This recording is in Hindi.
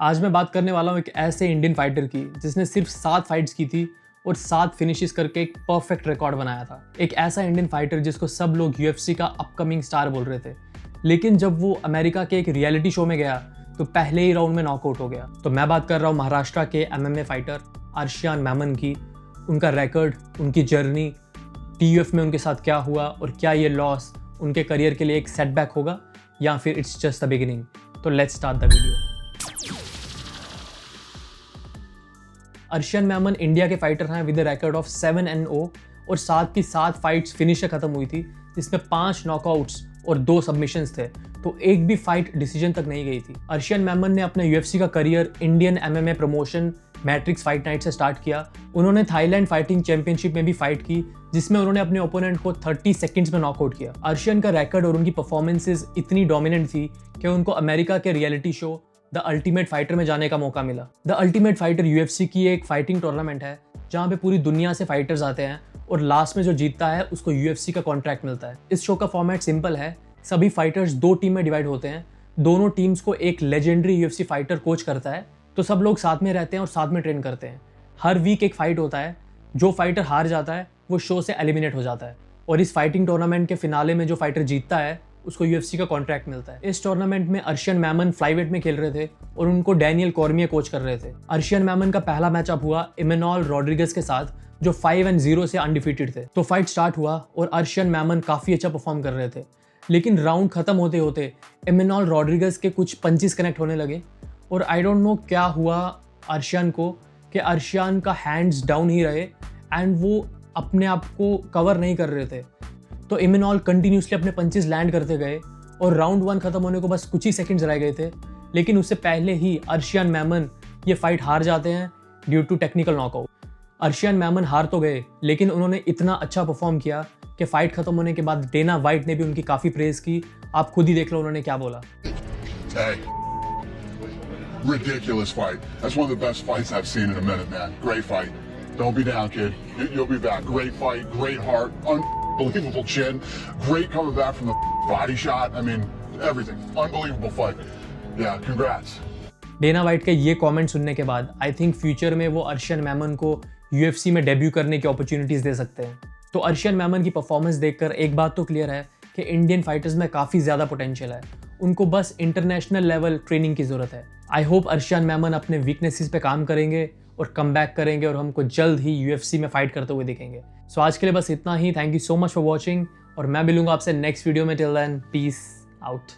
आज मैं बात करने वाला हूँ एक ऐसे इंडियन फाइटर की जिसने सिर्फ 7 फाइट्स की थी और 7 फिनिशेस करके एक परफेक्ट रिकॉर्ड बनाया था। एक ऐसा इंडियन फाइटर जिसको सब लोग यूएफसी का अपकमिंग स्टार बोल रहे थे, लेकिन जब वो अमेरिका के एक रियलिटी शो में गया तो पहले ही राउंड में नॉकआउट हो गया। तो मैं बात कर रहा हूँ महाराष्ट्र के एमएमए फाइटर अर्शियान मैमन की। उनका रिकॉर्ड, उनकी जर्नी, टीयूएफ में उनके साथ क्या हुआ और क्या ये लॉस उनके करियर के लिए एक सेटबैक होगा या फिर इट्स जस्ट द बिगिनिंग। तो let's start the video. Arshiyan Memon India के फाइटर हैं विद रिकॉर्ड ऑफ 7-0 और 7 की 7 फाइट्स फिनिश से खत्म हुई थी, जिसमें 5 नॉकआउट्स और 2 सबमिशंस थे, तो एक भी फाइट डिसीजन तक नहीं गई थी। अर्शियान मैमन ने अपने यूएफसी का career Indian MMA promotion matrix fight night से स्टार्ट किया। उन्होंने थाईलैंड फाइटिंग चैंपियनशिप में भी फाइट की, जिसमें उन्होंने अपने ओपोनेंट को 30 सेकंड्स में नॉकआउट किया। अर्शियन का रिकॉर्ड और उनकी परफॉर्मेंसेस इतनी डोमिनेंट थी कि उनको अमेरिका के reality show the ultimate fighter में जाने का मौका मिला। द अल्टीमेट फाइटर यूएफसी की एक फाइटिंग टूर्नामेंट है जहाँ पे पूरी दुनिया से फाइटर्स आते हैं और लास्ट में जो जीतता है उसको यूएफसी का कॉन्ट्रैक्ट मिलता है। इस शो का फॉर्मेट सिंपल है, सभी फाइटर्स 2 टीम में डिवाइड होते हैं। दोनों टीम्स को एक लेजेंडरी यूएफसी फाइटर कोच करता है, तो सब लोग साथ में रहते हैं और साथ में ट्रेन करते हैं। हर वीक एक फाइट होता है, जो फाइटर हार जाता है वो शो से एलिमिनेट हो जाता है और इस फाइटिंग टूर्नामेंट के फिनाले में जो फाइटर जीतता है उसको यूएफसी का कॉन्ट्रैक्ट मिलता है। इस टूर्नामेंट में अर्शियन मैमन फ्लाईवेट में खेल रहे थे और उनको डैनियल कॉर्मियर कोच कर रहे थे। अर्शियन मैमन का पहला मैचअप हुआ इमेनॉल रॉड्रिगेज के साथ, जो 5-0 से अनडिफीटेड थे। तो फाइट स्टार्ट हुआ और अर्शियन मैमन काफी अच्छा परफॉर्म कर रहे थे, लेकिन राउंड खत्म होते होते इमेनॉल रॉड्रिगेज के कुछ पंचेस कनेक्ट होने लगे और आई डोंट नो क्या हुआ अर्शियन को कि अर्शियन का हैंड्स डाउन ही रहे एंड वो अपने आप को कवर नहीं कर रहे थे। तो इमेनॉल कंटिन्यूसली अपने पंचेस लैंड करते गए और राउंड 1 खत्म होने को बस कुछ ही सेकंड्स रह गए थे, लेकिन उससे पहले ही अर्शियन मैमन ये फाइट हार जाते हैं due to technical knockout. Russian Memon हार तो गए, लेकिन उन्होंने इतना अच्छा परफॉर्म किया कि फाइट खत्म होने के बाद डेना वाइट ने भी उनकी काफ़ी प्रेज की। आप खुद ही देख लो उन्होंने क्या बोला। Hey, ridiculous fight. That's one of the best fights I've seen in a minute, man. Great fight. Don't be down, kid. You'll be back. Great fight, great heart, unbelievable chin, great coming back from the body shot. I mean, everything. Unbelievable fight. Yeah, congrats. Dana White के ये कमेंट सुनने के बाद आई थिंक फ्यूचर में वो अर्शियन मैमन को यूएफसी में डेब्यू करने की अपॉर्चुनिटीज दे सकते हैं। तो अर्शियन मैमन की परफॉर्मेंस देखकर एक बात तो क्लियर है कि इंडियन फाइटर्स में काफ़ी ज़्यादा पोटेंशियल है, उनको बस इंटरनेशनल लेवल ट्रेनिंग की ज़रूरत है। आई होप अर्शियन मैमन अपने वीकनेसेस पे काम करेंगे और कम बैक करेंगे और हमको जल्द ही यूएफसी में फाइट करते हुए दिखेंगे। सो आज के लिए बस इतना ही। Thank you so much for watching और मैं मिलूंगा आपसे नेक्स्ट वीडियो में। Till then, peace out.